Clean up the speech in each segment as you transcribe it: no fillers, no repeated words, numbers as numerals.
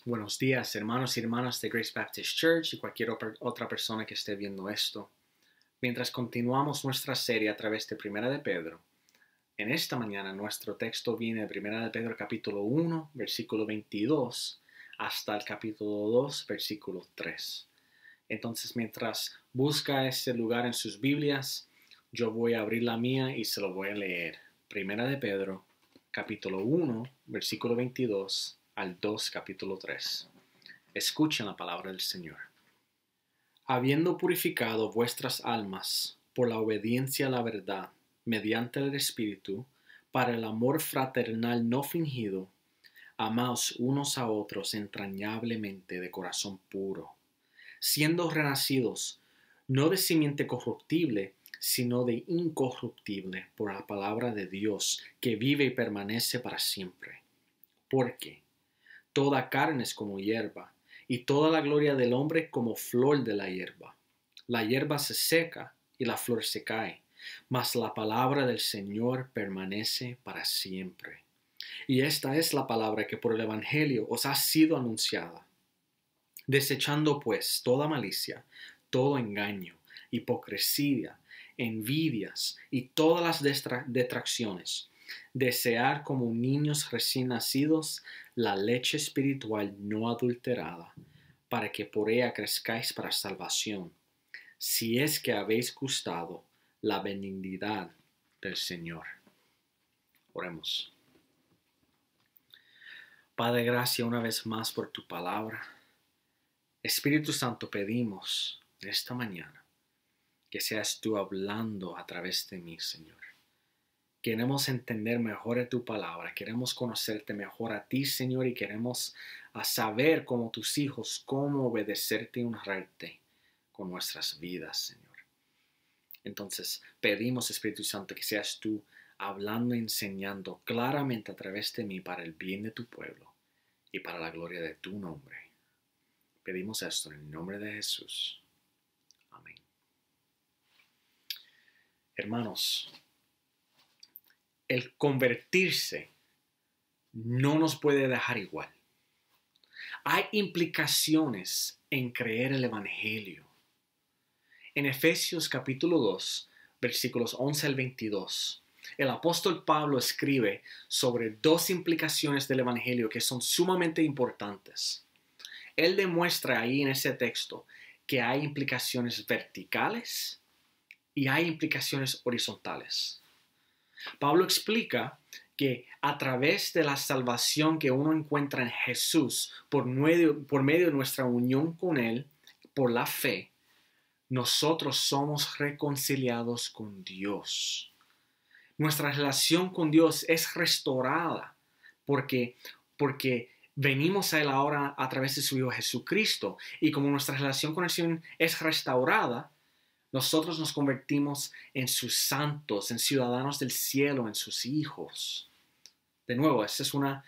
Buenos días, hermanos y hermanas de Grace Baptist Church y cualquier otra persona que esté viendo esto. Mientras continuamos nuestra serie a través de Primera de Pedro, en esta mañana nuestro texto viene de Primera de Pedro capítulo 1, versículo 22, hasta el capítulo 2, versículo 3. Entonces, mientras busca ese lugar en sus Biblias, yo voy a abrir la mía y se lo voy a leer. Primera de Pedro, capítulo 1, versículo 22 al 2, capítulo 3. Escuchen la palabra del Señor. Habiendo purificado vuestras almas por la obediencia a la verdad, mediante el Espíritu, para el amor fraternal no fingido, amaos unos a otros entrañablemente de corazón puro, siendo renacidos, no de simiente corruptible, sino de incorruptible, por la palabra de Dios, que vive y permanece para siempre. Porque toda carne es como hierba, y toda la gloria del hombre como flor de la hierba. La hierba se seca y la flor se cae, mas la palabra del Señor permanece para siempre. Y esta es la palabra que por el Evangelio os ha sido anunciada. Desechando pues toda malicia, todo engaño, hipocresía, envidias y todas las detracciones, desear como niños recién nacidos la leche espiritual no adulterada, para que por ella crezcáis para salvación, si es que habéis gustado la benignidad del Señor. Oremos. Padre, gracias una vez más por tu palabra. Espíritu Santo, pedimos esta mañana que seas tú hablando a través de mí, Señor. Queremos entender mejor de tu palabra, queremos conocerte mejor a ti, Señor, y queremos saber como tus hijos cómo obedecerte y honrarte con nuestras vidas, Señor. Entonces, pedimos, Espíritu Santo, que seas tú hablando y enseñando claramente a través de mí para el bien de tu pueblo y para la gloria de tu nombre. Pedimos esto en el nombre de Jesús. Amén. Hermanos, el convertirse no nos puede dejar igual. Hay implicaciones en creer el Evangelio. En Efesios capítulo 2, versículos 11 al 22, el apóstol Pablo escribe sobre dos implicaciones del Evangelio que son sumamente importantes. Él demuestra ahí en ese texto que hay implicaciones verticales y hay implicaciones horizontales. Pablo explica que a través de la salvación que uno encuentra en Jesús por medio de nuestra unión con Él, por la fe, nosotros somos reconciliados con Dios. Nuestra relación con Dios es restaurada porque venimos a Él ahora a través de su Hijo Jesucristo. Y como nuestra relación con Él es restaurada, nosotros nos convertimos en sus santos, en ciudadanos del cielo, en sus hijos. De nuevo, esa es una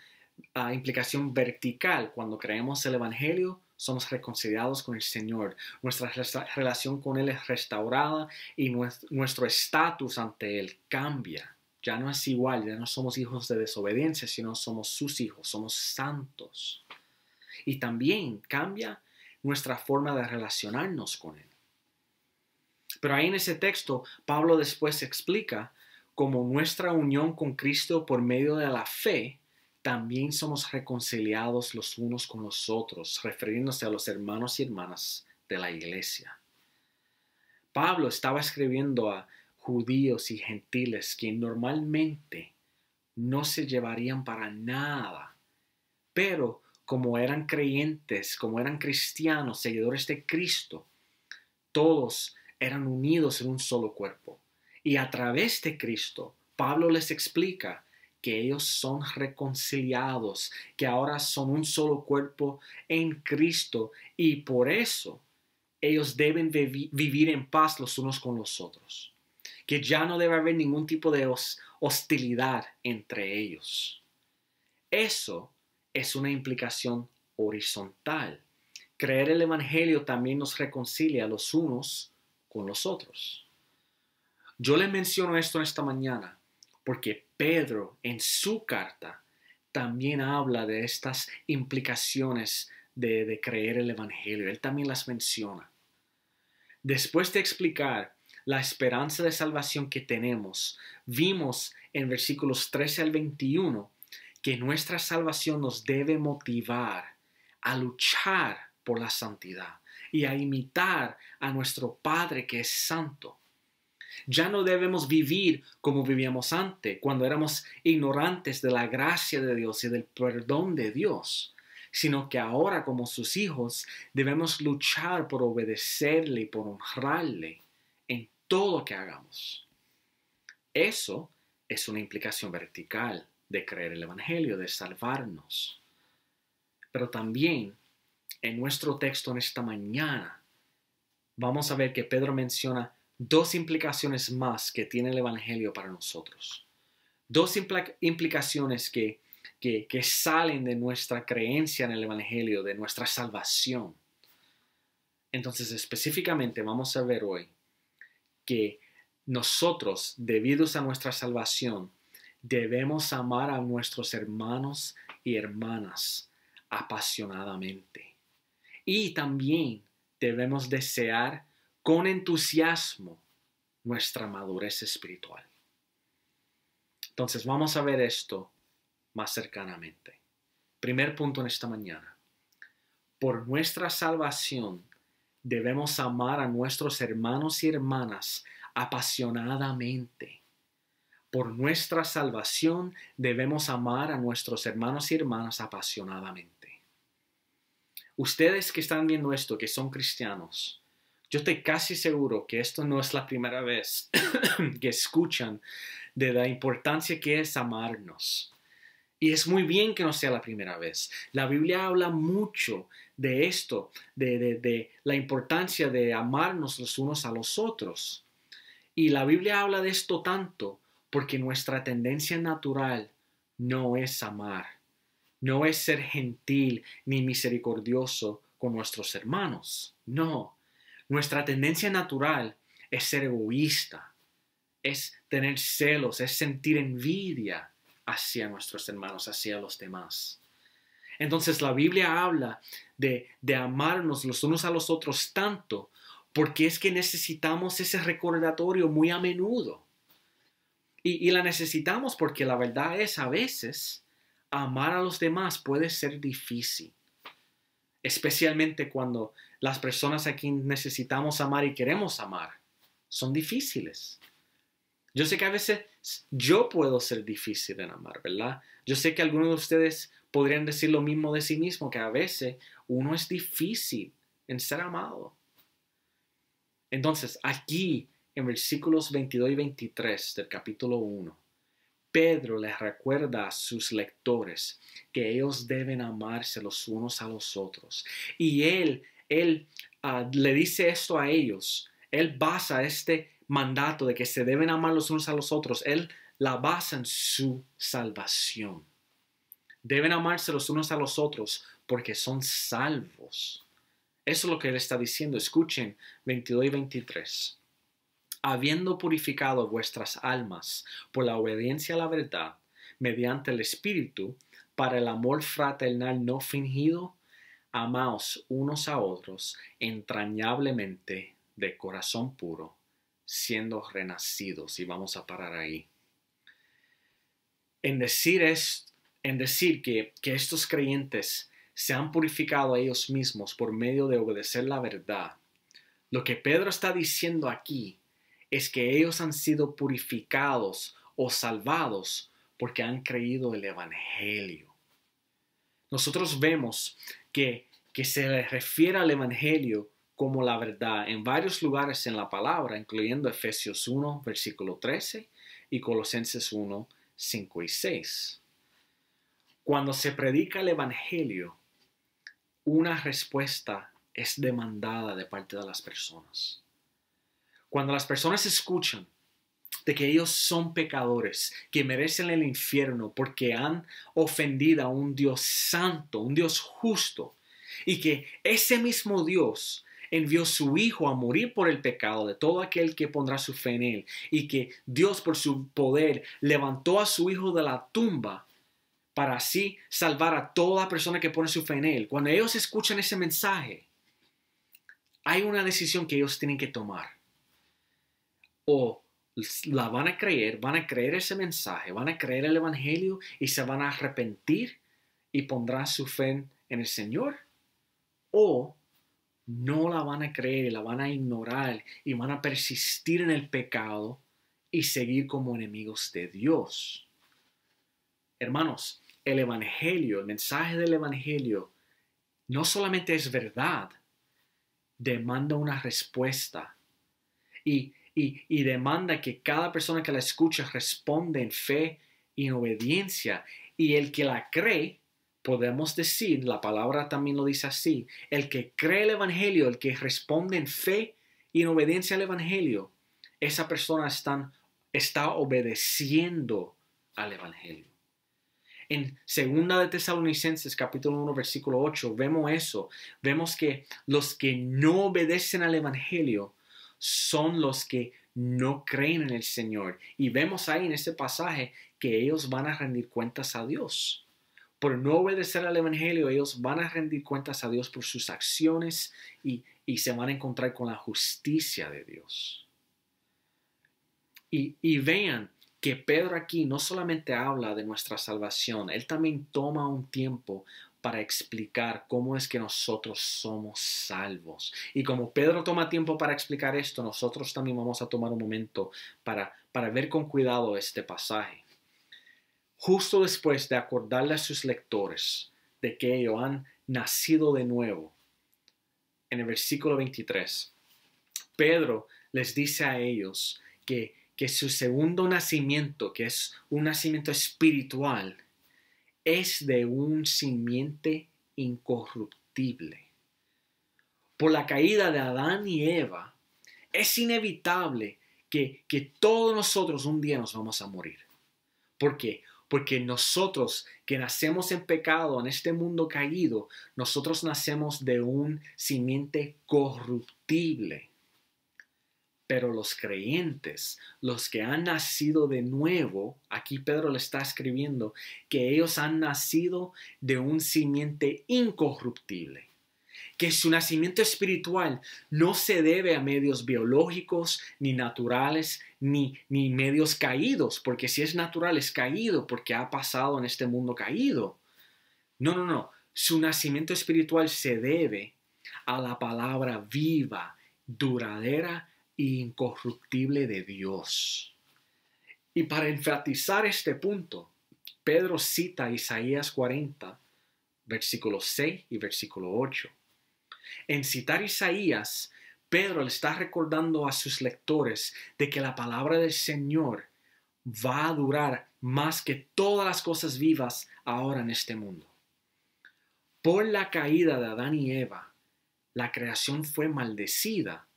implicación vertical. Cuando creemos el Evangelio, somos reconciliados con el Señor. Nuestra relación con Él es restaurada y nuestro estatus ante Él cambia. Ya no es igual, ya no somos hijos de desobediencia, sino somos sus hijos, somos santos. Y también cambia nuestra forma de relacionarnos con Él. Pero ahí en ese texto, Pablo después explica cómo nuestra unión con Cristo por medio de la fe, también somos reconciliados los unos con los otros, refiriéndose a los hermanos y hermanas de la iglesia. Pablo estaba escribiendo a judíos y gentiles que normalmente no se llevarían para nada, pero como eran creyentes, como eran cristianos, seguidores de Cristo, todos eran unidos en un solo cuerpo. Y a través de Cristo, Pablo les explica que ellos son reconciliados, que ahora son un solo cuerpo en Cristo y por eso ellos deben vivir en paz los unos con los otros. Que ya no debe haber ningún tipo de hostilidad entre ellos. Eso es una implicación horizontal. Creer el Evangelio también nos reconcilia los unos con los otros. Yo le menciono esto esta mañana porque Pedro en su carta también habla de estas implicaciones de creer el Evangelio. Él también las menciona. Después de explicar la esperanza de salvación que tenemos, vimos en versículos 13 al 21 que nuestra salvación nos debe motivar a luchar por la santidad y a imitar a nuestro Padre que es santo. Ya no debemos vivir como vivíamos antes, cuando éramos ignorantes de la gracia de Dios y del perdón de Dios, sino que ahora como sus hijos debemos luchar por obedecerle y por honrarle en todo lo que hagamos. Eso es una implicación vertical de creer el Evangelio, de salvarnos. Pero también en nuestro texto en esta mañana vamos a ver que Pedro menciona dos implicaciones más que tiene el Evangelio para nosotros. Dos implicaciones que salen de nuestra creencia en el Evangelio, de nuestra salvación. Entonces, específicamente vamos a ver hoy que nosotros, debido a nuestra salvación, debemos amar a nuestros hermanos y hermanas apasionadamente. Y también debemos desear con entusiasmo nuestra madurez espiritual. Entonces vamos a ver esto más cercanamente. Primer punto en esta mañana. Por nuestra salvación debemos amar a nuestros hermanos y hermanas apasionadamente. Por nuestra salvación debemos amar a nuestros hermanos y hermanas apasionadamente. Ustedes que están viendo esto, que son cristianos, yo estoy casi seguro que esto no es la primera vez que escuchan de la importancia que es amarnos. Y es muy bien que no sea la primera vez. La Biblia habla mucho de esto, de la importancia de amarnos los unos a los otros. Y la Biblia habla de esto tanto porque nuestra tendencia natural no es amar, no es ser gentil ni misericordioso con nuestros hermanos. No. Nuestra tendencia natural es ser egoísta, es tener celos, es sentir envidia hacia nuestros hermanos, hacia los demás. Entonces la Biblia habla de amarnos los unos a los otros tanto porque es que necesitamos ese recordatorio muy a menudo. Y la necesitamos porque la verdad es a veces amar a los demás puede ser difícil. Especialmente cuando las personas a quien necesitamos amar y queremos amar son difíciles. Yo sé que a veces yo puedo ser difícil en amar, ¿verdad? Yo sé que algunos de ustedes podrían decir lo mismo de sí mismo, que a veces uno es difícil en ser amado. Entonces, aquí en versículos 22 y 23 del capítulo 1, Pedro les recuerda a sus lectores que ellos deben amarse los unos a los otros. Y él le dice esto a ellos. Él basa este mandato de que se deben amar los unos a los otros. Él la basa en su salvación. Deben amarse los unos a los otros porque son salvos. Eso es lo que él está diciendo. Escuchen 22 y 23. Habiendo purificado vuestras almas por la obediencia a la verdad, mediante el Espíritu, para el amor fraternal no fingido, amaos unos a otros entrañablemente de corazón puro, siendo renacidos. Y vamos a parar ahí. En decir que estos creyentes se han purificado a ellos mismos por medio de obedecer la verdad, lo que Pedro está diciendo aquí es que ellos han sido purificados o salvados porque han creído el Evangelio. Nosotros vemos que se les refiere al Evangelio como la verdad en varios lugares en la palabra, incluyendo Efesios 1, versículo 13 y Colosenses 1, 5 y 6. Cuando se predica el Evangelio, una respuesta es demandada de parte de las personas. Cuando las personas escuchan de que ellos son pecadores, que merecen el infierno porque han ofendido a un Dios santo, un Dios justo, y que ese mismo Dios envió su Hijo a morir por el pecado de todo aquel que pondrá su fe en Él, y que Dios por su poder levantó a su Hijo de la tumba, para así salvar a toda persona que pone su fe en Él. Cuando ellos escuchan ese mensaje, hay una decisión que ellos tienen que tomar. O la van a creer ese mensaje, van a creer el Evangelio y se van a arrepentir y pondrán su fe en el Señor. O no la van a creer, la van a ignorar y van a persistir en el pecado y seguir como enemigos de Dios. Hermanos, el Evangelio, el mensaje del Evangelio, no solamente es verdad, demanda una respuesta y demanda que cada persona que la escucha responda en fe y en obediencia. Y el que la cree, podemos decir, la palabra también lo dice así, el que cree el Evangelio, el que responde en fe y en obediencia al Evangelio, esa persona está obedeciendo al Evangelio. En 2 de Tesalonicenses capítulo 1 versículo 8 vemos eso. Vemos que los que no obedecen al Evangelio son los que no creen en el Señor. Y vemos ahí en este pasaje que ellos van a rendir cuentas a Dios. Por no obedecer al Evangelio, ellos van a rendir cuentas a Dios por sus acciones y se van a encontrar con la justicia de Dios. Y vean que Pedro aquí no solamente habla de nuestra salvación, él también toma un tiempo para explicar cómo es que nosotros somos salvos. Y como Pedro toma tiempo para explicar esto, nosotros también vamos a tomar un momento para ver con cuidado este pasaje. Justo después de acordarle a sus lectores de que ellos han nacido de nuevo, en el versículo 23, Pedro les dice a ellos que su segundo nacimiento, que es un nacimiento espiritual, es de un simiente incorruptible. Por la caída de Adán y Eva, es inevitable que todos nosotros un día nos vamos a morir. ¿Por qué? Porque nosotros que nacemos en pecado en este mundo caído, nosotros nacemos de un simiente corruptible. Pero los creyentes, los que han nacido de nuevo, aquí Pedro le está escribiendo que ellos han nacido de un simiente incorruptible. Que su nacimiento espiritual no se debe a medios biológicos, ni naturales, ni medios caídos, porque si es natural es caído, porque ha pasado en este mundo caído. No. Su nacimiento espiritual se debe a la palabra viva, duradera e incorruptible de Dios. Y para enfatizar este punto, Pedro cita Isaías 40, versículo 6 y versículo 8. En citar Isaías, Pedro le está recordando a sus lectores de que la palabra del Señor va a durar más que todas las cosas vivas ahora en este mundo. Por la caída de Adán y Eva, la creación fue maldecida.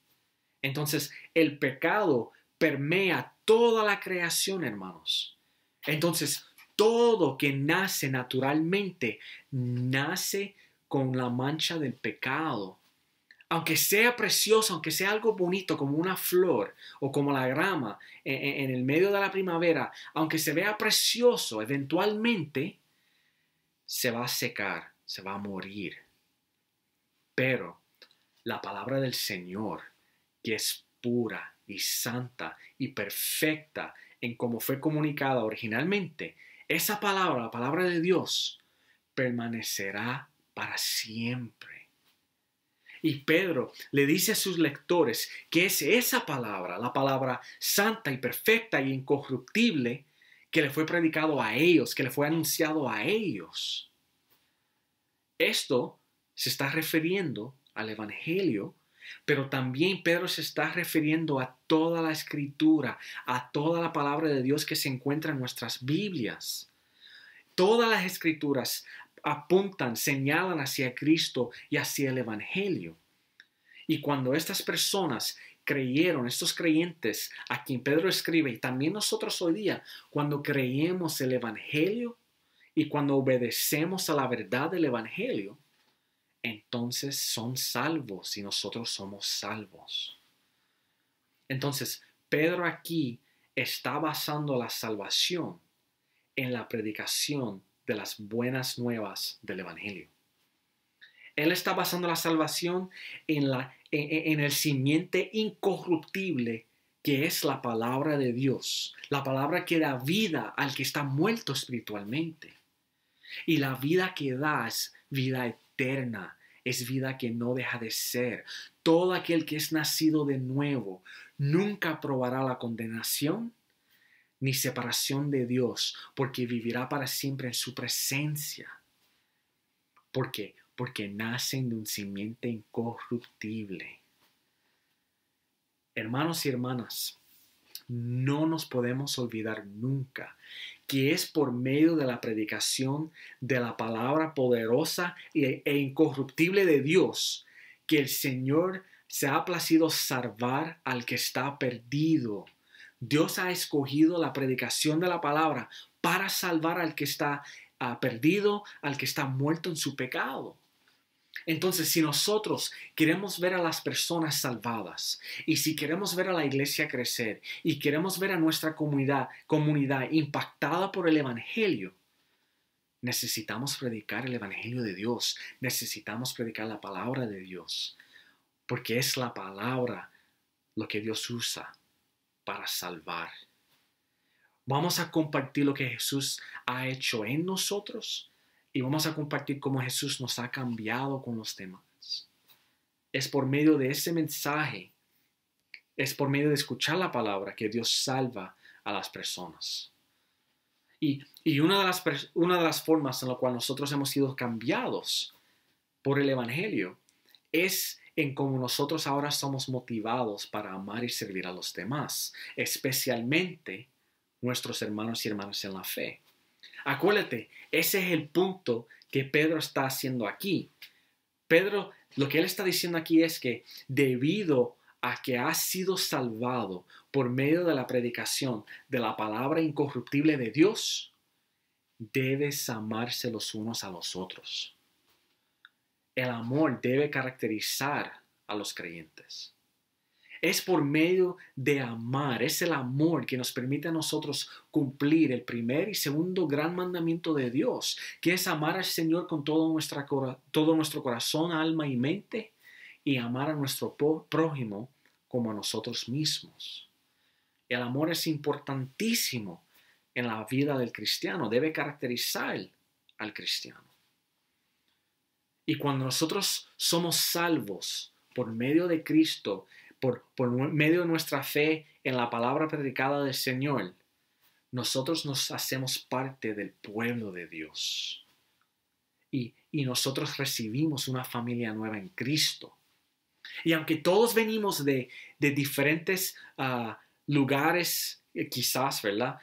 Entonces, el pecado permea toda la creación, hermanos. Entonces, todo que nace naturalmente, nace con la mancha del pecado. Aunque sea precioso, aunque sea algo bonito como una flor o como la grama en el medio de la primavera, aunque se vea precioso, eventualmente se va a secar, se va a morir. Pero la palabra del Señor, que es pura y santa y perfecta en cómo fue comunicada originalmente, esa palabra, la palabra de Dios, permanecerá para siempre. Y Pedro le dice a sus lectores que es esa palabra, la palabra santa y perfecta y incorruptible, que le fue predicado a ellos, que le fue anunciado a ellos. Esto se está refiriendo al Evangelio, pero también Pedro se está refiriendo a toda la Escritura, a toda la palabra de Dios que se encuentra en nuestras Biblias. Todas las Escrituras apuntan, señalan hacia Cristo y hacia el Evangelio. Y cuando estas personas creyeron, estos creyentes a quien Pedro escribe, y también nosotros hoy día, cuando creemos el Evangelio y cuando obedecemos a la verdad del Evangelio, entonces son salvos y nosotros somos salvos. Entonces, Pedro aquí está basando la salvación en la predicación de las buenas nuevas del Evangelio. Él está basando la salvación en el simiente incorruptible que es la palabra de Dios, la palabra que da vida al que está muerto espiritualmente. Y la vida que da es vida eterna, es vida que no deja de ser. Todo aquel que es nacido de nuevo nunca probará la condenación ni separación de Dios, porque vivirá para siempre en su presencia. ¿Por qué? Porque nacen de un simiente incorruptible. Hermanos y hermanas, no nos podemos olvidar nunca que es por medio de la predicación de la palabra poderosa e incorruptible de Dios que el Señor se ha placido salvar al que está perdido. Dios ha escogido la predicación de la palabra para salvar al que está perdido, al que está muerto en su pecado. Entonces, si nosotros queremos ver a las personas salvadas y si queremos ver a la iglesia crecer y queremos ver a nuestra comunidad impactada por el Evangelio, necesitamos predicar el Evangelio de Dios, necesitamos predicar la palabra de Dios, porque es la palabra lo que Dios usa para salvar. Vamos a compartir lo que Jesús ha hecho en nosotros y vamos a compartir cómo Jesús nos ha cambiado con los demás. Es por medio de ese mensaje, es por medio de escuchar la palabra que Dios salva a las personas. Y una de las formas en la cual nosotros hemos sido cambiados por el Evangelio es en cómo nosotros ahora somos motivados para amar y servir a los demás, especialmente nuestros hermanos y hermanas en la fe. Acuérdate, ese es el punto que Pedro está haciendo aquí. Pedro, lo que él está diciendo aquí es que debido a que has sido salvado por medio de la predicación de la palabra incorruptible de Dios, debes amarse los unos a los otros. El amor debe caracterizar a los creyentes. Es por medio de amar, es el amor que nos permite a nosotros cumplir el primer y segundo gran mandamiento de Dios, que es amar al Señor con todo nuestro corazón, alma y mente, y amar a nuestro prójimo como a nosotros mismos. El amor es importantísimo en la vida del cristiano, debe caracterizar al cristiano. Y cuando nosotros somos salvos por medio de Cristo, por medio de nuestra fe en la palabra predicada del Señor, nosotros nos hacemos parte del pueblo de Dios. Y nosotros recibimos una familia nueva en Cristo. Y aunque todos venimos de diferentes lugares, quizás, ¿verdad?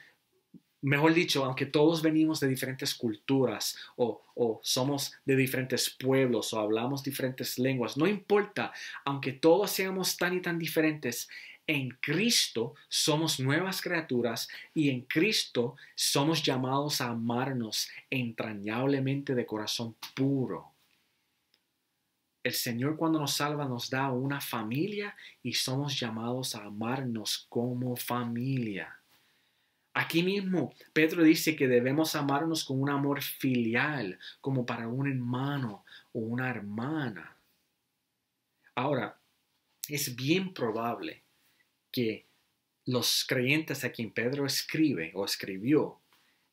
Mejor dicho, aunque todos venimos de diferentes culturas o somos de diferentes pueblos o hablamos diferentes lenguas, no importa, aunque todos seamos tan y tan diferentes, en Cristo somos nuevas criaturas y en Cristo somos llamados a amarnos entrañablemente de corazón puro. El Señor cuando nos salva nos da una familia y somos llamados a amarnos como familia. Aquí mismo Pedro dice que debemos amarnos con un amor filial, como para un hermano o una hermana. Ahora, es bien probable que los creyentes a quien Pedro escribe o escribió,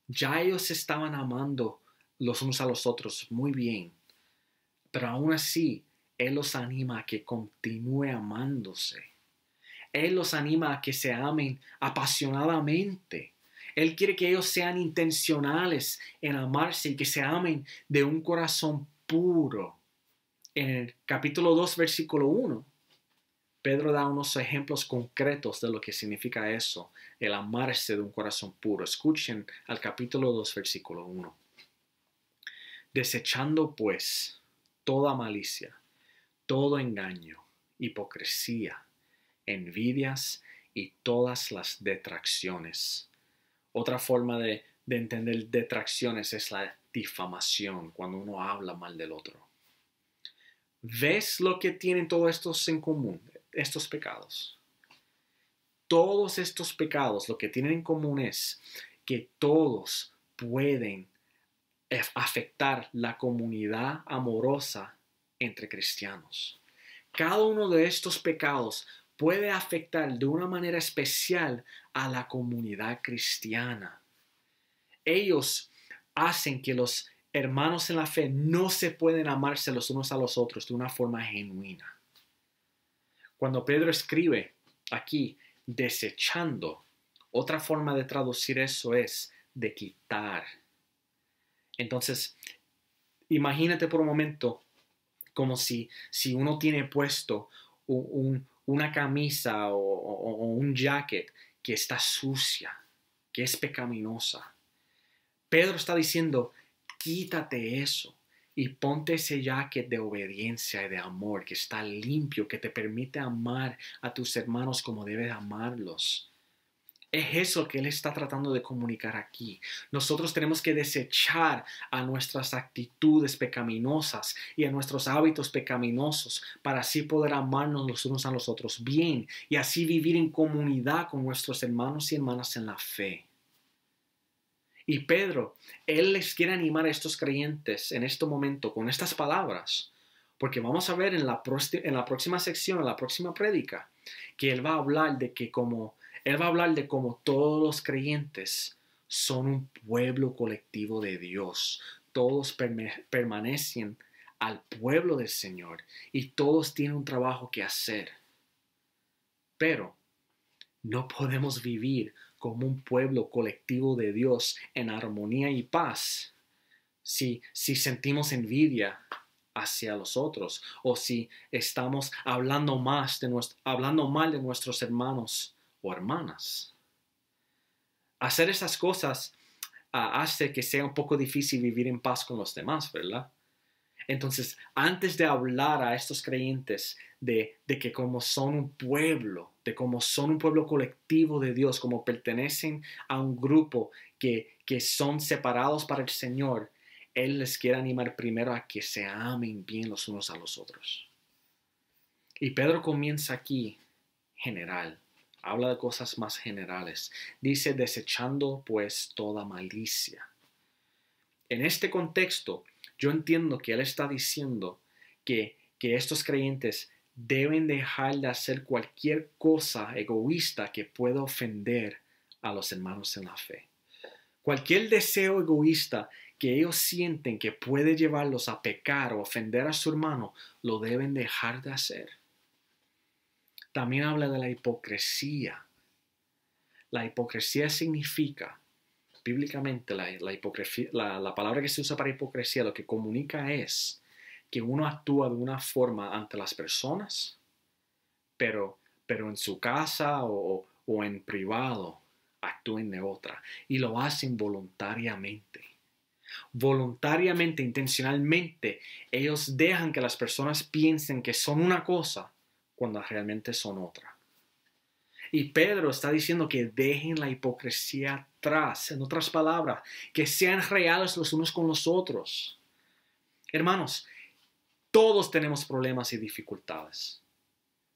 ya ellos estaban amando los unos a los otros muy bien, pero aún así, Él los anima a que continúe amándose. Él los anima a que se amen apasionadamente. Él quiere que ellos sean intencionales en amarse y que se amen de un corazón puro. En el capítulo 2, versículo 1, Pedro da unos ejemplos concretos de lo que significa eso, el amarse de un corazón puro. Escuchen al capítulo 2, versículo 1. Desechando pues toda malicia, todo engaño, hipocresía, envidias y todas las detracciones. Otra forma de entender detracciones es la difamación, cuando uno habla mal del otro. ¿Ves lo que tienen todos estos en común, estos pecados? Todos estos pecados lo que tienen en común es que todos pueden afectar la comunidad amorosa entre cristianos. Cada uno de estos pecados puede afectar de una manera especial a la comunidad cristiana. Ellos hacen que los hermanos en la fe no se pueden amarse los unos a los otros de una forma genuina. Cuando Pedro escribe aquí, desechando, otra forma de traducir eso es de quitar. Entonces, imagínate por un momento como si uno tiene puesto una camisa o un jacket que está sucia, que es pecaminosa. Pedro está diciendo, quítate eso y ponte ese jacket de obediencia y de amor que está limpio, que te permite amar a tus hermanos como debes amarlos. Es eso que él está tratando de comunicar aquí. Nosotros tenemos que desechar a nuestras actitudes pecaminosas y a nuestros hábitos pecaminosos para así poder amarnos los unos a los otros bien y así vivir en comunidad con nuestros hermanos y hermanas en la fe. Y Pedro, él les quiere animar a estos creyentes en este momento con estas palabras, porque vamos a ver en la próxima sección, en la próxima prédica, que él va a hablar de cómo todos los creyentes son un pueblo colectivo de Dios. Todos permanecen al pueblo del Señor y todos tienen un trabajo que hacer. Pero no podemos vivir como un pueblo colectivo de Dios en armonía y paz si sentimos envidia hacia los otros o si estamos hablando mal de nuestros hermanos o hermanas. Hacer esas cosas hace que sea un poco difícil vivir en paz con los demás, ¿verdad? Entonces, antes de hablar a estos creyentes de que como son un pueblo, de cómo son un pueblo colectivo de Dios, como pertenecen a un grupo que son separados para el Señor, Él les quiere animar primero a que se amen bien los unos a los otros. Y Pedro comienza aquí general. Habla de cosas más generales. Dice, desechando pues toda malicia. En este contexto, yo entiendo que él está diciendo que estos creyentes deben dejar de hacer cualquier cosa egoísta que pueda ofender a los hermanos en la fe. Cualquier deseo egoísta que ellos sienten que puede llevarlos a pecar o ofender a su hermano, lo deben dejar de hacer. También habla de la hipocresía. La hipocresía significa, bíblicamente, la palabra que se usa para hipocresía lo que comunica es que uno actúa de una forma ante las personas, pero en su casa o en privado actúen de otra. Y lo hacen voluntariamente. Voluntariamente, intencionalmente, ellos dejan que las personas piensen que son una cosa cuando realmente son otra. Y Pedro está diciendo que dejen la hipocresía atrás. En otras palabras, que sean reales los unos con los otros. Hermanos, todos tenemos problemas y dificultades.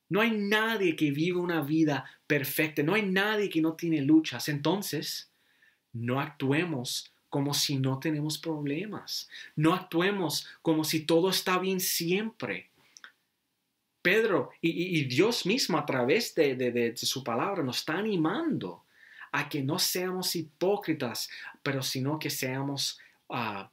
No hay nadie que vive una vida perfecta. No hay nadie que no tiene luchas. Entonces, no actuemos como si no tenemos problemas. No actuemos como si todo está bien siempre. Pedro y Dios mismo a través de su palabra nos está animando a que no seamos hipócritas, pero sino que seamos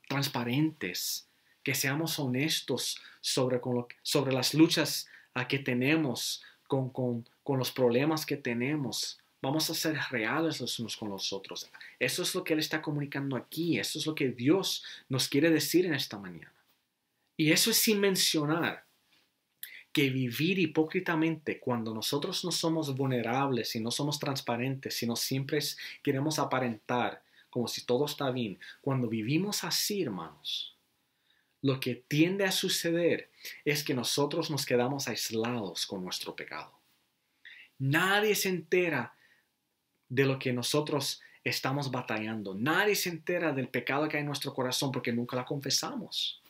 transparentes, que seamos honestos sobre las luchas que tenemos, con los problemas que tenemos. Vamos a ser reales los unos con los otros. Eso es lo que Él está comunicando aquí. Eso es lo que Dios nos quiere decir en esta mañana. Y eso es sin mencionar que vivir hipócritamente cuando nosotros no somos vulnerables y no somos transparentes, sino siempre queremos aparentar como si todo está bien. Cuando vivimos así, hermanos, lo que tiende a suceder es que nosotros nos quedamos aislados con nuestro pecado. Nadie se entera de lo que nosotros estamos batallando. Nadie se entera del pecado que hay en nuestro corazón porque nunca la confesamos.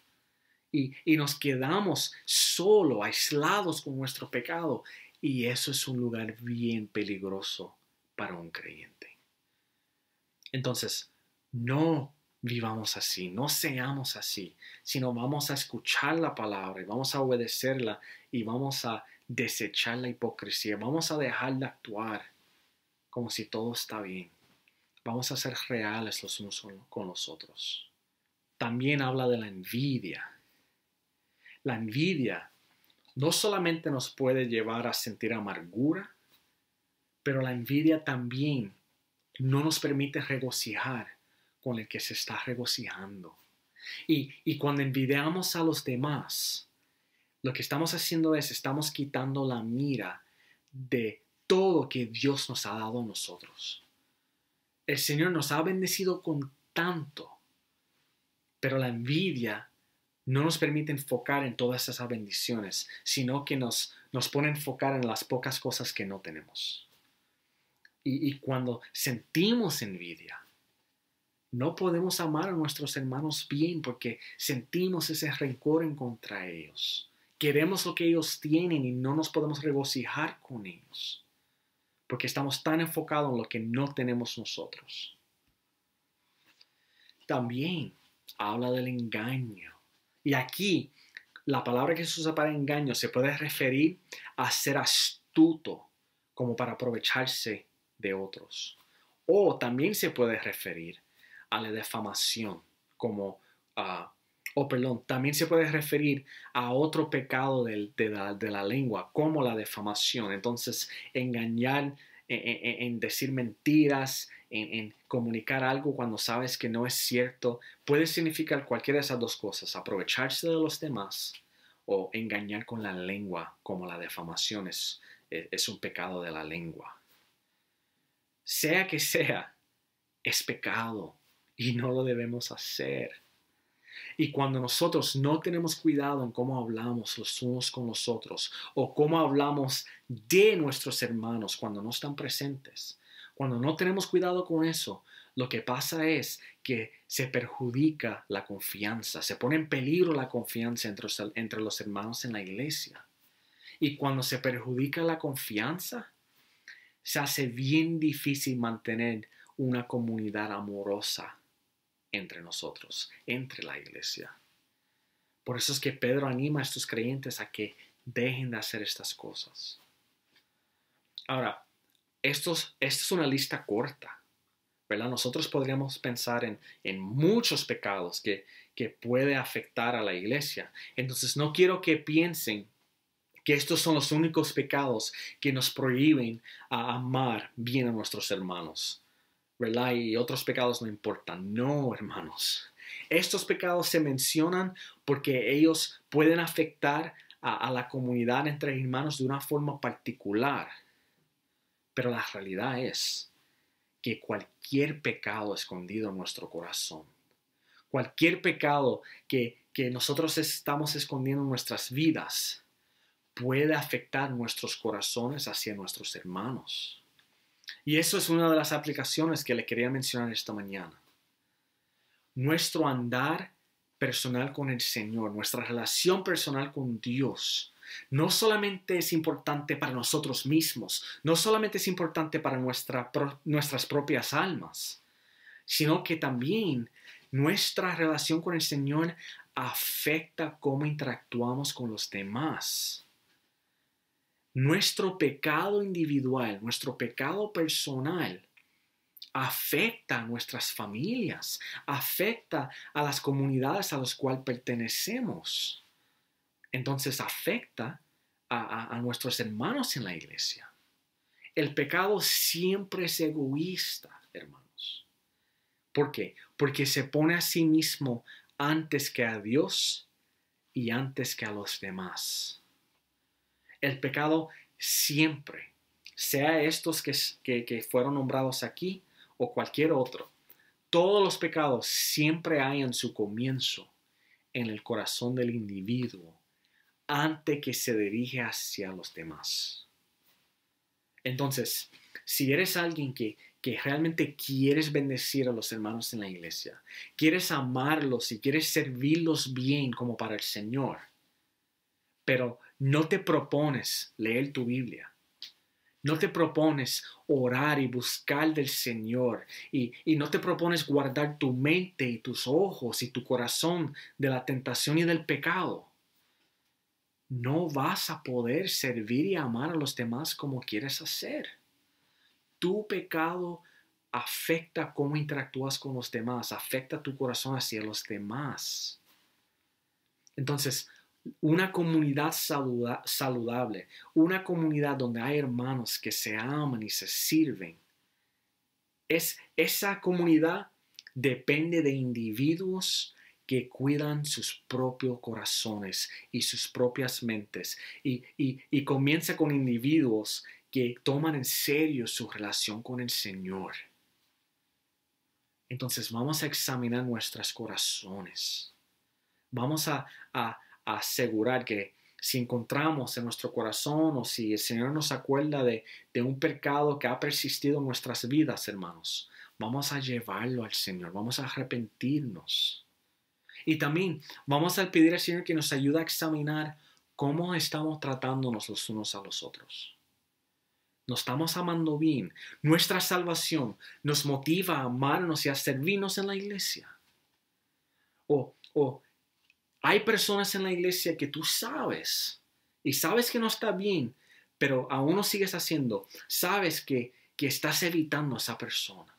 Y nos quedamos solo, aislados con nuestro pecado. Y eso es un lugar bien peligroso para un creyente. Entonces, no vivamos así, no seamos así, sino vamos a escuchar la palabra y vamos a obedecerla y vamos a desechar la hipocresía, vamos a dejar de actuar como si todo está bien. Vamos a ser reales los unos con los otros. También habla de la envidia. La envidia no solamente nos puede llevar a sentir amargura, pero la envidia también no nos permite regocijar con el que se está regocijando. Y cuando envidiamos a los demás, lo que estamos haciendo es, estamos quitando la mira de todo que Dios nos ha dado a nosotros. El Señor nos ha bendecido con tanto, pero la envidia no nos permite enfocar en todas esas bendiciones, sino que nos pone a enfocar en las pocas cosas que no tenemos. Y cuando sentimos envidia, no podemos amar a nuestros hermanos bien porque sentimos ese rencor en contra de ellos. Queremos lo que ellos tienen y no nos podemos regocijar con ellos porque estamos tan enfocados en lo que no tenemos nosotros. También habla del engaño. Y aquí la palabra que se usa para engaño se puede referir a ser astuto como para aprovecharse de otros. O también se puede referir a la defamación como, también se puede referir a otro pecado de la lengua como la defamación. Entonces, engañar en decir mentiras, en comunicar algo cuando sabes que no es cierto, puede significar cualquiera de esas dos cosas, aprovecharse de los demás o engañar con la lengua como la defamación es un pecado de la lengua. Sea que sea, es pecado y no lo debemos hacer. Y cuando nosotros no tenemos cuidado en cómo hablamos los unos con los otros o cómo hablamos de nuestros hermanos cuando no están presentes, cuando no tenemos cuidado con eso, lo que pasa es que se perjudica la confianza, se pone en peligro la confianza entre los hermanos en la iglesia. Y cuando se perjudica la confianza, se hace bien difícil mantener una comunidad amorosa entre nosotros, entre la iglesia. Por eso es que Pedro anima a estos creyentes a que dejen de hacer estas cosas. Ahora, esto es una lista corta, ¿verdad? Nosotros podríamos pensar en muchos pecados que puede afectar a la iglesia. Entonces, no quiero que piensen que estos son los únicos pecados que nos prohíben a amar bien a nuestros hermanos, ¿verdad? Y otros pecados no importan. No, hermanos. Estos pecados se mencionan porque ellos pueden afectar a la comunidad entre hermanos de una forma particular. Pero la realidad es que cualquier pecado escondido en nuestro corazón, cualquier pecado que nosotros estamos escondiendo en nuestras vidas, puede afectar nuestros corazones hacia nuestros hermanos. Y eso es una de las aplicaciones que le quería mencionar esta mañana. Nuestro andar personal con el Señor, nuestra relación personal con Dios, no solamente es importante para nosotros mismos, no solamente es importante para nuestras propias almas, sino que también nuestra relación con el Señor afecta cómo interactuamos con los demás. Nuestro pecado individual, nuestro pecado personal, afecta a nuestras familias, afecta a las comunidades a las cuales pertenecemos. Entonces afecta a nuestros hermanos en la iglesia. El pecado siempre es egoísta, hermanos. ¿Por qué? Porque se pone a sí mismo antes que a Dios y antes que a los demás. El pecado siempre, sea estos que fueron nombrados aquí o cualquier otro, todos los pecados siempre hay en su comienzo en el corazón del individuo antes que se dirige hacia los demás. Entonces, si eres alguien que realmente quieres bendecir a los hermanos en la iglesia, quieres amarlos y quieres servirlos bien como para el Señor, pero no te propones leer tu Biblia, No te propones orar y buscar del Señor y no te propones guardar tu mente y tus ojos y tu corazón de la tentación y del pecado. No vas a poder servir y amar a los demás como quieres hacer. Tu pecado afecta cómo interactúas con los demás, afecta tu corazón hacia los demás. Entonces, una comunidad saludable, una comunidad donde hay hermanos que se aman y se sirven, esa comunidad depende de individuos que cuidan sus propios corazones y sus propias mentes y comienza con individuos que toman en serio su relación con el Señor. Entonces vamos a examinar nuestros corazones. Vamos a asegurar que si encontramos en nuestro corazón o si el Señor nos acuerda de un pecado que ha persistido en nuestras vidas, hermanos, vamos a llevarlo al Señor, vamos a arrepentirnos. Y también vamos a pedir al Señor que nos ayude a examinar cómo estamos tratándonos los unos a los otros. Nos estamos amando bien. Nuestra salvación nos motiva a amarnos y a servirnos en la iglesia. O hay personas en la iglesia que tú sabes y sabes que no está bien, pero aún lo sigues haciendo. Sabes que estás evitando a esa persona.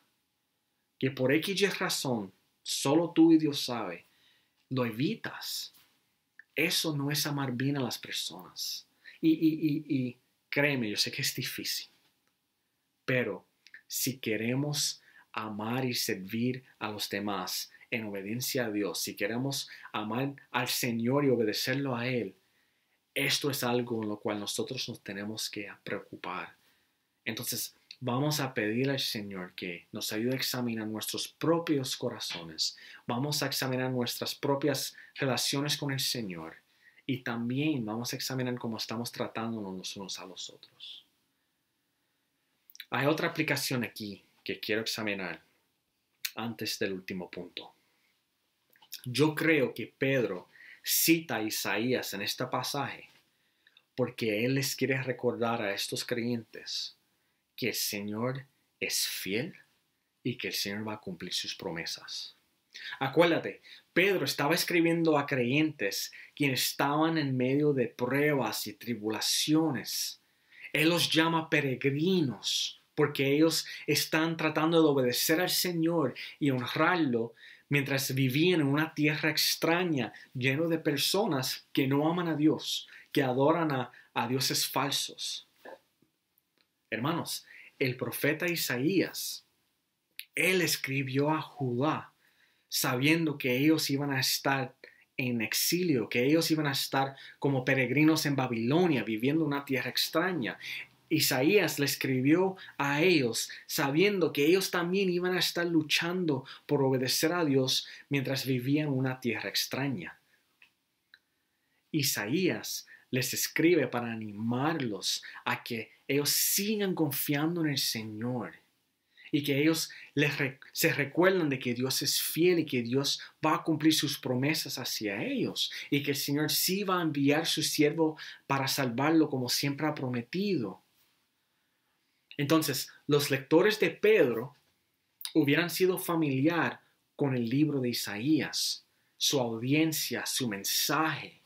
Que por X razón, solo tú y Dios sabe, lo evitas. Eso no es amar bien a las personas. Y créeme, yo sé que es difícil, pero si queremos amar y servir a los demás en obediencia a Dios, si queremos amar al Señor y obedecerlo a Él, esto es algo en lo cual nosotros nos tenemos que preocupar. Entonces, vamos a pedir al Señor que nos ayude a examinar nuestros propios corazones. Vamos a examinar nuestras propias relaciones con el Señor. Y también vamos a examinar cómo estamos tratándonos los unos a los otros. Hay otra aplicación aquí que quiero examinar antes del último punto. Yo creo que Pedro cita a Isaías en este pasaje porque él les quiere recordar a estos creyentes que el Señor es fiel y que el Señor va a cumplir sus promesas. Acuérdate, Pedro estaba escribiendo a creyentes quienes estaban en medio de pruebas y tribulaciones. Él los llama peregrinos porque ellos están tratando de obedecer al Señor y honrarlo mientras vivían en una tierra extraña, lleno de personas que no aman a Dios, que adoran a dioses falsos. Hermanos, el profeta Isaías, él escribió a Judá sabiendo que ellos iban a estar en exilio, que ellos iban a estar como peregrinos en Babilonia, viviendo en una tierra extraña. Isaías le escribió a ellos sabiendo que ellos también iban a estar luchando por obedecer a Dios mientras vivían en una tierra extraña. Isaías les escribe para animarlos a que ellos sigan confiando en el Señor y que ellos se recuerdan de que Dios es fiel y que Dios va a cumplir sus promesas hacia ellos y que el Señor sí va a enviar su siervo para salvarlo como siempre ha prometido. Entonces, los lectores de Pedro hubieran sido familiar con el libro de Isaías, su audiencia, su mensaje.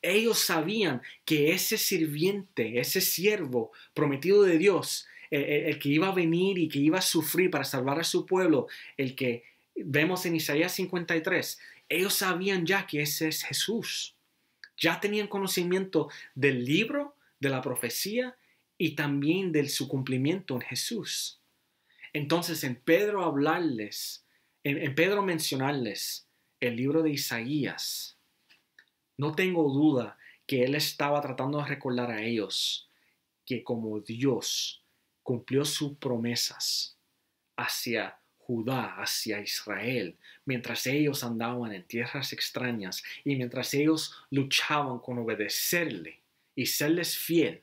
Ellos sabían que ese sirviente, ese siervo prometido de Dios, el que iba a venir y que iba a sufrir para salvar a su pueblo, el que vemos en Isaías 53, ellos sabían ya que ese es Jesús. Ya tenían conocimiento del libro, de la profecía y también de su cumplimiento en Jesús. Entonces, en Pedro hablarles, en Pedro mencionarles el libro de Isaías, no tengo duda que él estaba tratando de recordar a ellos que como Dios cumplió sus promesas hacia Judá, hacia Israel, mientras ellos andaban en tierras extrañas y mientras ellos luchaban con obedecerle y serles fiel,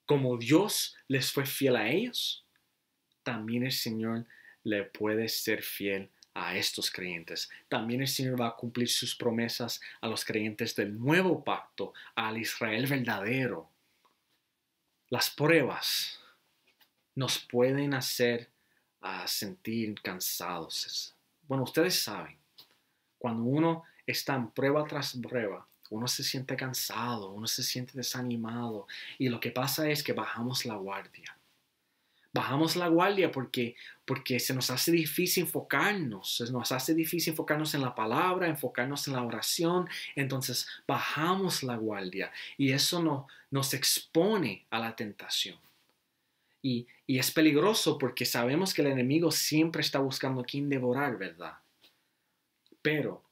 como Dios les fue fiel a ellos, también el Señor le puede ser fiel a estos creyentes. También el Señor va a cumplir sus promesas a los creyentes del nuevo pacto, al Israel verdadero. Las pruebas nos pueden hacer sentir cansados. Bueno, ustedes saben, cuando uno está en prueba tras prueba, uno se siente cansado, uno se siente desanimado y lo que pasa es que bajamos la guardia. Bajamos la guardia porque se nos hace difícil enfocarnos, se nos hace difícil enfocarnos en la palabra, enfocarnos en la oración, entonces bajamos la guardia y eso nos expone a la tentación. Y es peligroso porque sabemos que el enemigo siempre está buscando a quien devorar, ¿verdad? Pero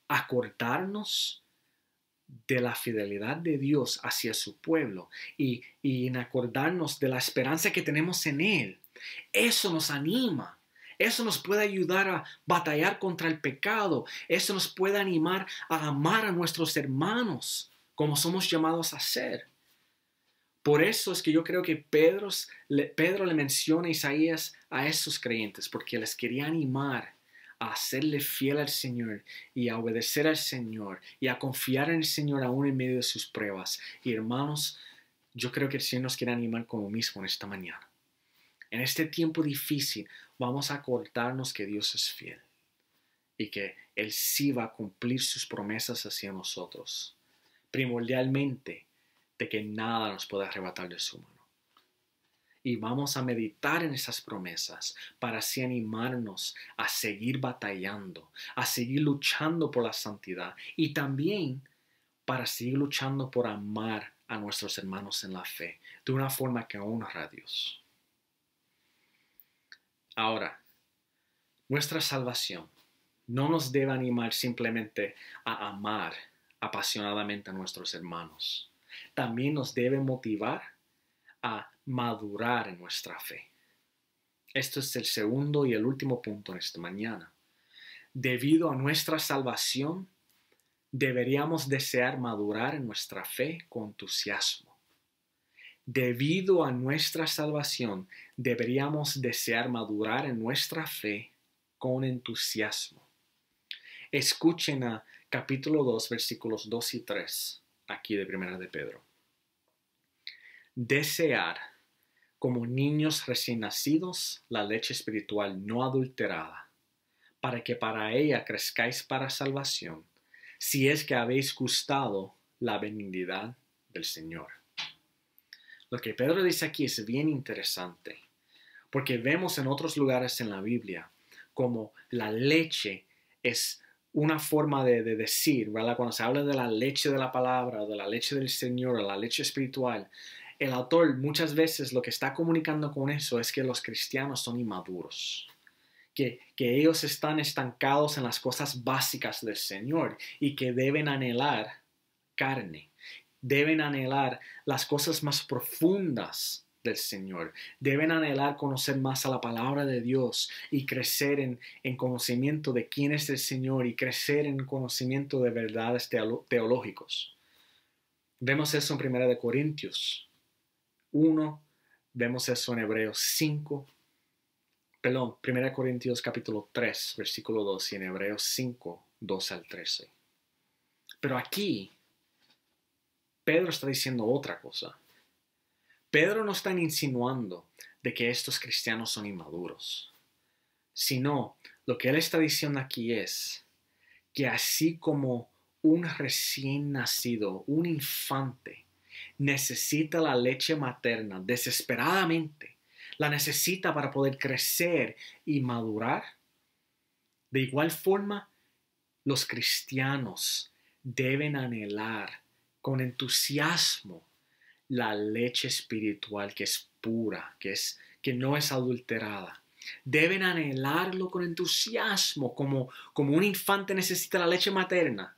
acordarnos de la fidelidad de Dios hacia su pueblo y en acordarnos de la esperanza que tenemos en Él, eso nos anima. Eso nos puede ayudar a batallar contra el pecado. Eso nos puede animar a amar a nuestros hermanos como somos llamados a ser. Por eso es que yo creo que Pedro le menciona a Isaías a esos creyentes, porque les quería animar a serle fiel al Señor y a obedecer al Señor y a confiar en el Señor aún en medio de sus pruebas. Y hermanos, yo creo que el Señor nos quiere animar como mismo en esta mañana. En este tiempo difícil vamos a acordarnos que Dios es fiel y que Él sí va a cumplir sus promesas hacia nosotros. Primordialmente, de que nada nos puede arrebatar de su mano. Y vamos a meditar en esas promesas para así animarnos a seguir batallando, a seguir luchando por la santidad y también para seguir luchando por amar a nuestros hermanos en la fe de una forma que honra a Dios. Ahora, nuestra salvación no nos debe animar simplemente a amar apasionadamente a nuestros hermanos. También nos debe motivar a madurar en nuestra fe. Esto es el segundo y el último punto en esta mañana. Debido a nuestra salvación, deberíamos desear madurar en nuestra fe con entusiasmo. Debido a nuestra salvación, deberíamos desear madurar en nuestra fe con entusiasmo. Escuchen a capítulo 2, versículos 2 y 3, aquí de Primera de Pedro. Desear, como niños recién nacidos, la leche espiritual no adulterada, para que para ella crezcáis para salvación, si es que habéis gustado la benignidad del Señor. Lo que Pedro dice aquí es bien interesante, porque vemos en otros lugares en la Biblia como la leche es una forma de decir, ¿verdad? Cuando se habla de la leche de la palabra, o de la leche del Señor, o la leche espiritual, el autor muchas veces lo que está comunicando con eso es que los cristianos son inmaduros, que ellos están estancados en las cosas básicas del Señor y que deben anhelar carne, deben anhelar las cosas más profundas del Señor, deben anhelar conocer más a la palabra de Dios y crecer en conocimiento de quién es el Señor y crecer en conocimiento de verdades teológicos. Vemos eso en 1 Corintios 1, vemos eso en Hebreos 5, 1 Corintios capítulo 3, versículo 2 y en Hebreos 5, 2 al 13. Pero aquí, Pedro está diciendo otra cosa. Pedro no está insinuando de que estos cristianos son inmaduros, sino lo que él está diciendo aquí es que así como un recién nacido, un infante, necesita la leche materna desesperadamente, la necesita para poder crecer y madurar. De igual forma, los cristianos deben anhelar con entusiasmo la leche espiritual que es pura, que no es adulterada. Deben anhelarlo con entusiasmo, como un infante necesita la leche materna,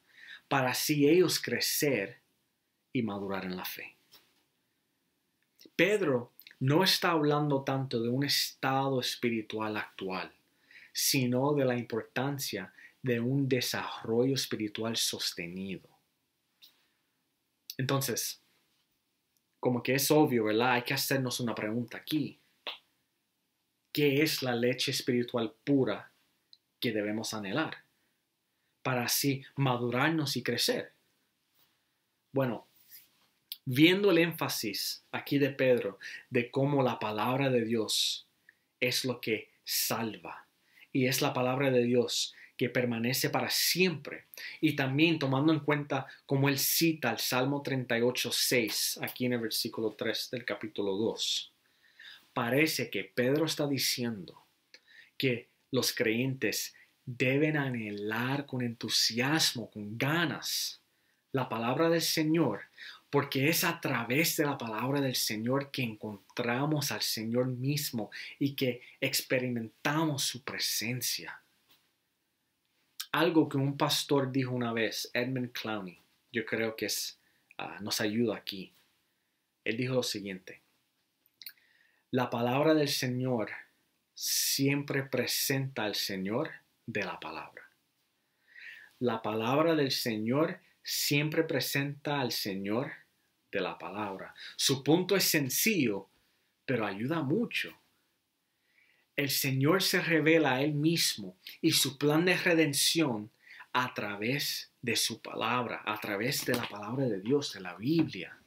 para así ellos crecer y madurar en la fe. Pedro no está hablando tanto de un estado espiritual actual, sino de la importancia de un desarrollo espiritual sostenido. Entonces, como que es obvio, ¿verdad? Hay que hacernos una pregunta aquí. ¿Qué es la leche espiritual pura que debemos anhelar para así madurarnos y crecer? Bueno, viendo el énfasis aquí de Pedro de cómo la palabra de Dios es lo que salva y es la palabra de Dios que permanece para siempre. Y también tomando en cuenta cómo él cita el Salmo 38:6 aquí en el versículo 3 del capítulo 2. Parece que Pedro está diciendo que los creyentes deben anhelar con entusiasmo, con ganas, la palabra del Señor, porque es a través de la palabra del Señor que encontramos al Señor mismo y que experimentamos su presencia. Algo que un pastor dijo una vez, Edmund Clowney, yo creo que nos ayuda aquí. Él dijo lo siguiente: la palabra del Señor siempre presenta al Señor de la palabra. La palabra del Señor siempre presenta al Señor de la palabra. Su punto es sencillo, pero ayuda mucho. El Señor se revela a Él mismo y su plan de redención a través de su palabra, a través de la palabra de Dios, de la Biblia.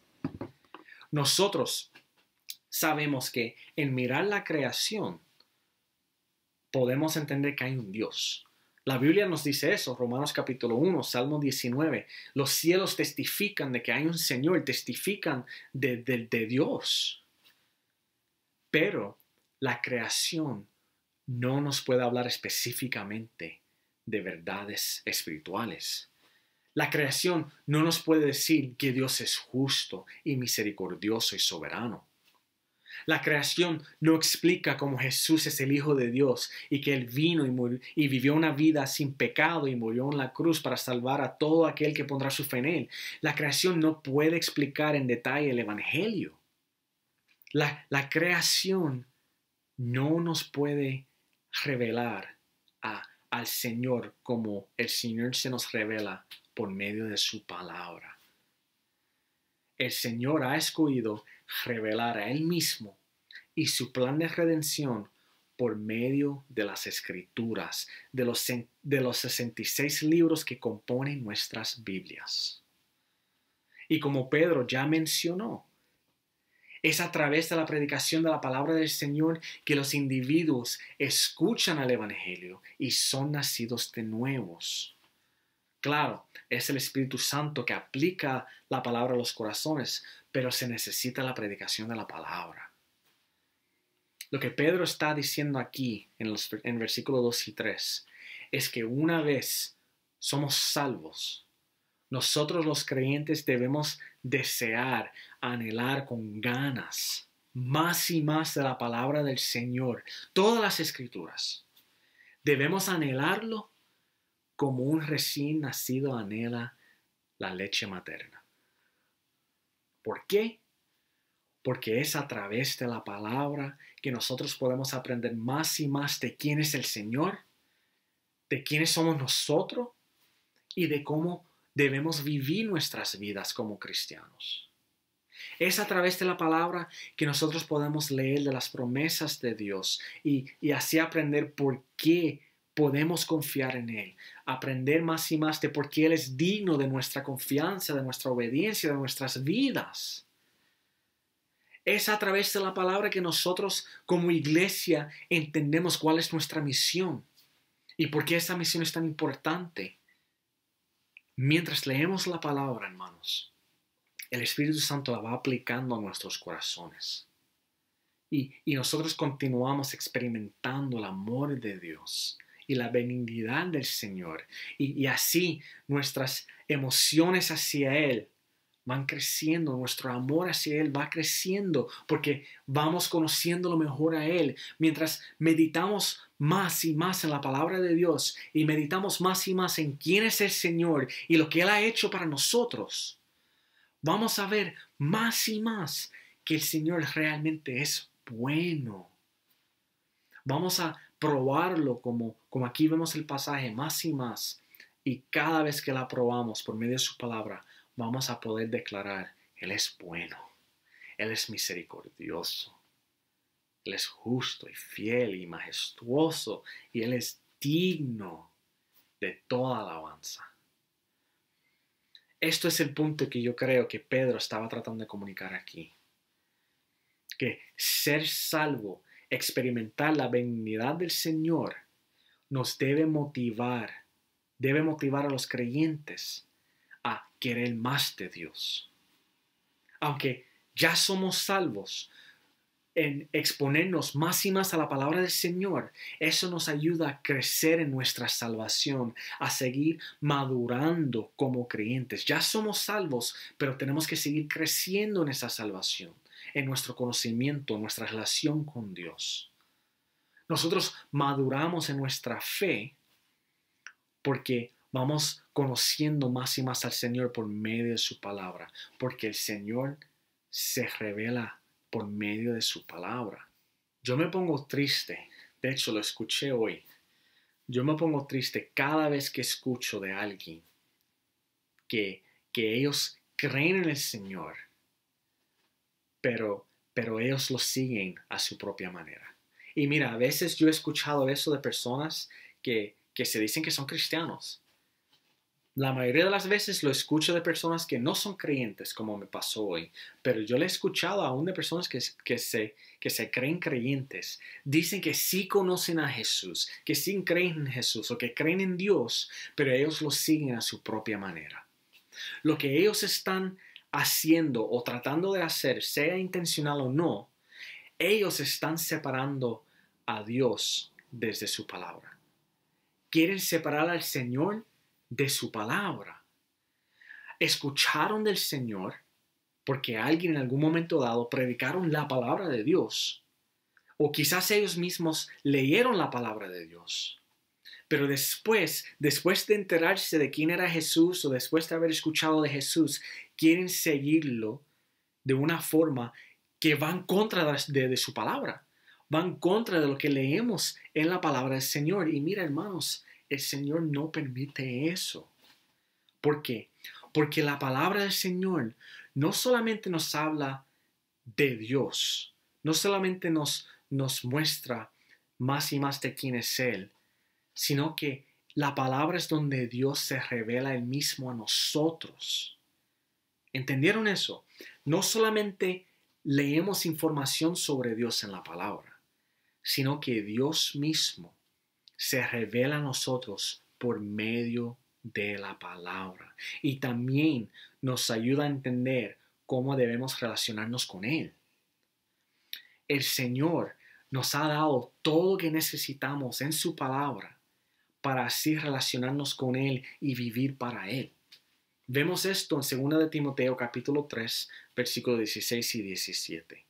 Nosotros sabemos que en mirar la creación podemos entender que hay un Dios. La Biblia nos dice eso, Romanos capítulo 1, Salmo 19. Los cielos testifican de que hay un Señor, testifican de Dios. Pero la creación no nos puede hablar específicamente de verdades espirituales. La creación no nos puede decir que Dios es justo y misericordioso y soberano. La creación no explica cómo Jesús es el Hijo de Dios y que Él vino y vivió una vida sin pecado y murió en la cruz para salvar a todo aquel que pondrá su fe en Él. La creación no puede explicar en detalle el Evangelio. La creación no nos puede revelar al Señor como el Señor se nos revela por medio de su palabra. El Señor ha escogido revelar a Él mismo y su plan de redención por medio de las Escrituras, de los 66 libros que componen nuestras Biblias. Y como Pedro ya mencionó, es a través de la predicación de la palabra del Señor que los individuos escuchan al Evangelio y son nacidos de nuevos. Claro, es el Espíritu Santo que aplica la palabra a los corazones, pero se necesita la predicación de la palabra. Lo que Pedro está diciendo aquí en versículos 2 y 3 es que una vez somos salvos, nosotros los creyentes debemos desear, anhelar con ganas más y más de la palabra del Señor, todas las Escrituras. Debemos anhelarlo como un recién nacido anhela la leche materna. ¿Por qué? Porque es a través de la palabra que nosotros podemos aprender más y más de quién es el Señor, de quiénes somos nosotros y de cómo debemos vivir nuestras vidas como cristianos. Es a través de la palabra que nosotros podemos leer de las promesas de Dios y así aprender por qué podemos confiar en Él. Aprender más y más de por qué Él es digno de nuestra confianza, de nuestra obediencia, de nuestras vidas. Es a través de la palabra que nosotros como iglesia entendemos cuál es nuestra misión y por qué esa misión es tan importante. Mientras leemos la palabra, hermanos, el Espíritu Santo la va aplicando a nuestros corazones. Y nosotros continuamos experimentando el amor de Dios y la benignidad del Señor. Y así nuestras emociones hacia Él van creciendo, nuestro amor hacia Él va creciendo porque vamos conociéndolo mejor a Él. Mientras meditamos más y más en la palabra de Dios y meditamos más y más en quién es el Señor y lo que Él ha hecho para nosotros, vamos a ver más y más que el Señor realmente es bueno. Vamos a probarlo como aquí vemos el pasaje más y más. Y cada vez que la probamos por medio de su palabra, vamos a poder declarar, Él es bueno, Él es misericordioso, Él es justo y fiel y majestuoso y Él es digno de toda alabanza. Esto es el punto que yo creo que Pedro estaba tratando de comunicar aquí. Que ser salvo, experimentar la benignidad del Señor, nos debe motivar a los creyentes a querer más de Dios. Aunque ya somos salvos, en exponernos más y más a la palabra del Señor, eso nos ayuda a crecer en nuestra salvación, a seguir madurando como creyentes. Ya somos salvos, pero tenemos que seguir creciendo en esa salvación, en nuestro conocimiento, en nuestra relación con Dios. Nosotros maduramos en nuestra fe porque vamos conociendo más y más al Señor por medio de su palabra, porque el Señor se revela por medio de su palabra. Yo me pongo triste, de hecho lo escuché hoy, yo me pongo triste cada vez que escucho de alguien que ellos creen en el Señor, pero ellos lo siguen a su propia manera. Y mira, a veces yo he escuchado eso de personas que se dicen que son cristianos. La mayoría de las veces lo escucho de personas que no son creyentes, como me pasó hoy, pero yo lo he escuchado aún de personas que se creen creyentes. Dicen que sí conocen a Jesús, que sí creen en Jesús o que creen en Dios, pero ellos lo siguen a su propia manera. Lo que ellos están haciendo o tratando de hacer, sea intencional o no, ellos están separando a Dios desde su palabra. Quieren separar al Señor de su palabra. Escucharon del Señor porque alguien en algún momento dado predicaron la palabra de Dios. O quizás ellos mismos leyeron la palabra de Dios. Pero después de enterarse de quién era Jesús o después de haber escuchado de Jesús, quieren seguirlo de una forma que va en contra de su palabra. Va en contra de lo que leemos en la palabra del Señor. Y mira, hermanos, el Señor no permite eso. ¿Por qué? Porque la palabra del Señor no solamente nos habla de Dios, no solamente nos muestra más y más de quién es Él, sino que la palabra es donde Dios se revela Él mismo a nosotros. ¿Entendieron eso? No solamente leemos información sobre Dios en la palabra, sino que Dios mismo se revela a nosotros por medio de la palabra. Y también nos ayuda a entender cómo debemos relacionarnos con Él. El Señor nos ha dado todo lo que necesitamos en su palabra para así relacionarnos con Él y vivir para Él. Vemos esto en 2 de Timoteo capítulo 3, versículos 16 y 17.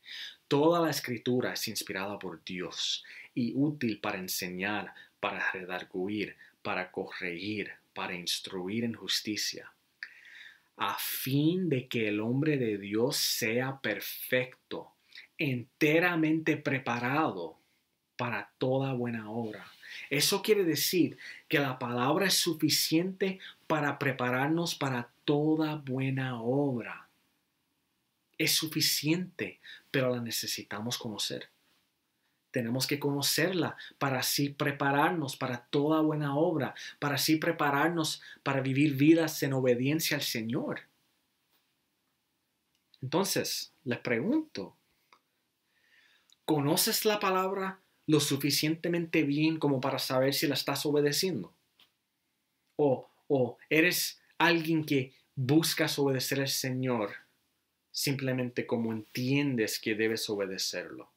Toda la escritura es inspirada por Dios y útil para enseñar, para redarguir, para corregir, para instruir en justicia, a fin de que el hombre de Dios sea perfecto, enteramente preparado para toda buena obra. Eso quiere decir que la palabra es suficiente para prepararnos para toda buena obra. Es suficiente, pero la necesitamos conocer. Tenemos que conocerla para así prepararnos para toda buena obra, para así prepararnos para vivir vidas en obediencia al Señor. Entonces, les pregunto, ¿conoces la palabra lo suficientemente bien como para saber si la estás obedeciendo? ¿O eres alguien que buscas obedecer al Señor simplemente como entiendes que debes obedecerlo?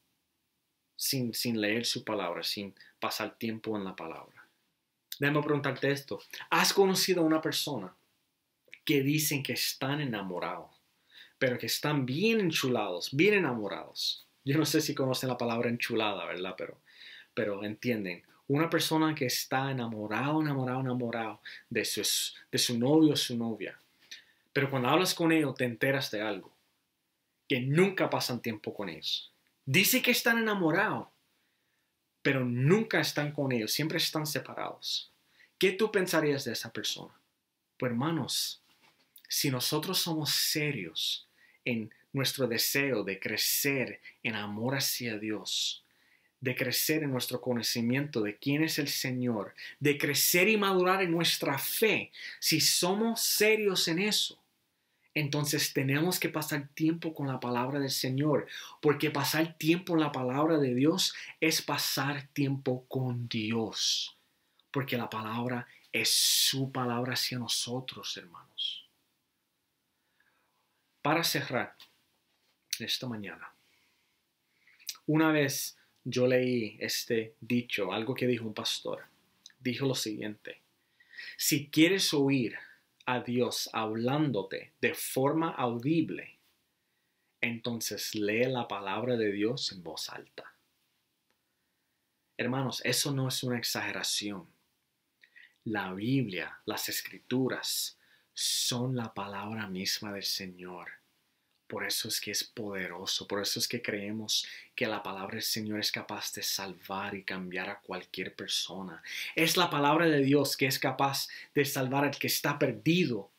Sin leer su palabra, sin pasar tiempo en la palabra. Déjame preguntarte esto. ¿Has conocido a una persona que dicen que están enamorados, pero que están bien enchulados, bien enamorados? Yo no sé si conocen la palabra enchulada, ¿verdad? Pero entienden. Una persona que está enamorado de su novio o su novia. Pero cuando hablas con ellos te enteras de algo. Que nunca pasan tiempo con ellos. Dice que están enamorados, pero nunca están con ellos, siempre están separados. ¿Qué tú pensarías de esa persona? Pues hermanos, si nosotros somos serios en nuestro deseo de crecer en amor hacia Dios, de crecer en nuestro conocimiento de quién es el Señor, de crecer y madurar en nuestra fe, si somos serios en eso, Entonces tenemos que pasar tiempo con la palabra del Señor, porque pasar tiempo en la palabra de Dios es pasar tiempo con Dios, porque la palabra es su palabra hacia nosotros, hermanos. Para cerrar esta mañana, una vez yo leí este dicho, algo que dijo un pastor. Dijo lo siguiente: si quieres oír a Dios hablándote de forma audible, entonces lee la palabra de Dios en voz alta. Hermanos, eso no es una exageración. La Biblia, las Escrituras, son la palabra misma del Señor. Por eso es que es poderoso, por eso es que creemos que la palabra del Señor es capaz de salvar y cambiar a cualquier persona. Es la palabra de Dios que es capaz de salvar al que está perdido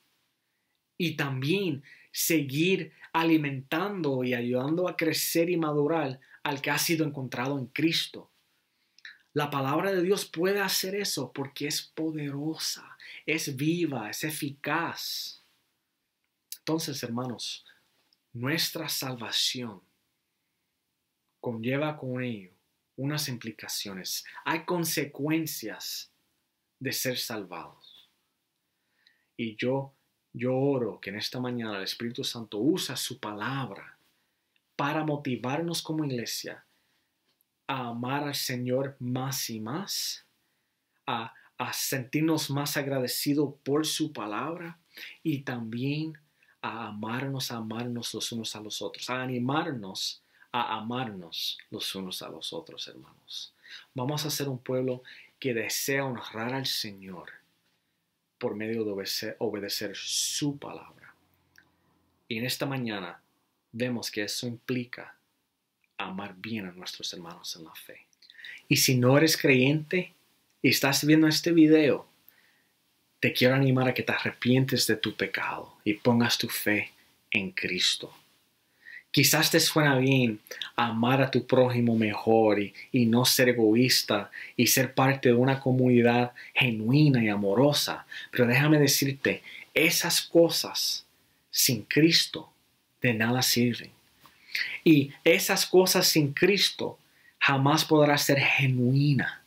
y también seguir alimentando y ayudando a crecer y madurar al que ha sido encontrado en Cristo. La palabra de Dios puede hacer eso porque es poderosa, es viva, es eficaz. Entonces, hermanos, nuestra salvación conlleva con ello unas implicaciones. Hay consecuencias de ser salvados. Y yo oro que en esta mañana el Espíritu Santo usa su palabra para motivarnos como iglesia a amar al Señor más y más, a sentirnos más agradecidos por su palabra y también a amarnos los unos a los otros, a animarnos a amarnos los unos a los otros, hermanos. Vamos a ser un pueblo que desea honrar al Señor por medio de obedecer su palabra. Y en esta mañana vemos que eso implica amar bien a nuestros hermanos en la fe. Y si no eres creyente y estás viendo este video, te quiero animar a que te arrepientes de tu pecado y pongas tu fe en Cristo. Quizás te suena bien amar a tu prójimo mejor y no ser egoísta y ser parte de una comunidad genuina y amorosa. Pero déjame decirte, esas cosas sin Cristo de nada sirven. Y esas cosas sin Cristo jamás podrá ser genuina.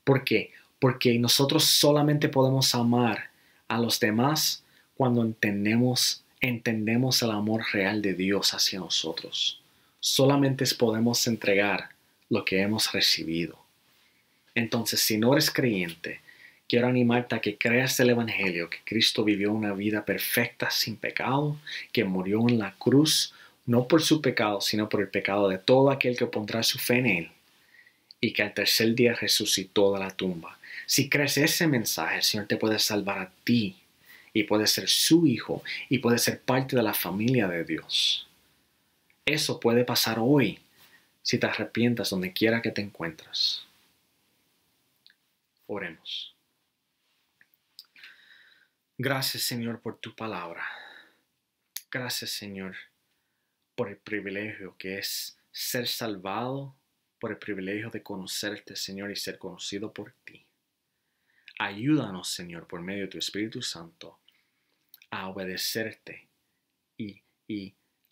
¿Por qué? Porque nosotros solamente podemos amar a los demás cuando entendemos el amor real de Dios hacia nosotros. Solamente podemos entregar lo que hemos recibido. Entonces, si no eres creyente, quiero animarte a que creas el Evangelio, que Cristo vivió una vida perfecta, sin pecado, que murió en la cruz, no por su pecado, sino por el pecado de todo aquel que pondrá su fe en Él, y que al tercer día resucitó de la tumba. Si crees ese mensaje, el Señor te puede salvar a ti, y puedes ser su hijo, y puedes ser parte de la familia de Dios. Eso puede pasar hoy, si te arrepientas donde quiera que te encuentres. Oremos. Gracias, Señor, por tu palabra. Gracias, Señor, por el privilegio que es ser salvado, por el privilegio de conocerte, Señor, y ser conocido por ti. Ayúdanos, Señor, por medio de tu Espíritu Santo, a obedecerte y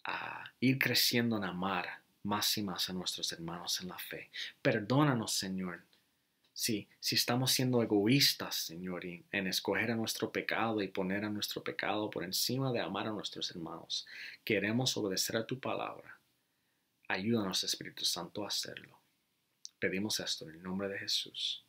a ir creciendo en amar más y más a nuestros hermanos en la fe. Perdónanos, Señor, si estamos siendo egoístas, Señor, en escoger a nuestro pecado y poner a nuestro pecado por encima de amar a nuestros hermanos. Queremos obedecer a tu palabra. Ayúdanos, Espíritu Santo, a hacerlo. Pedimos esto en el nombre de Jesús.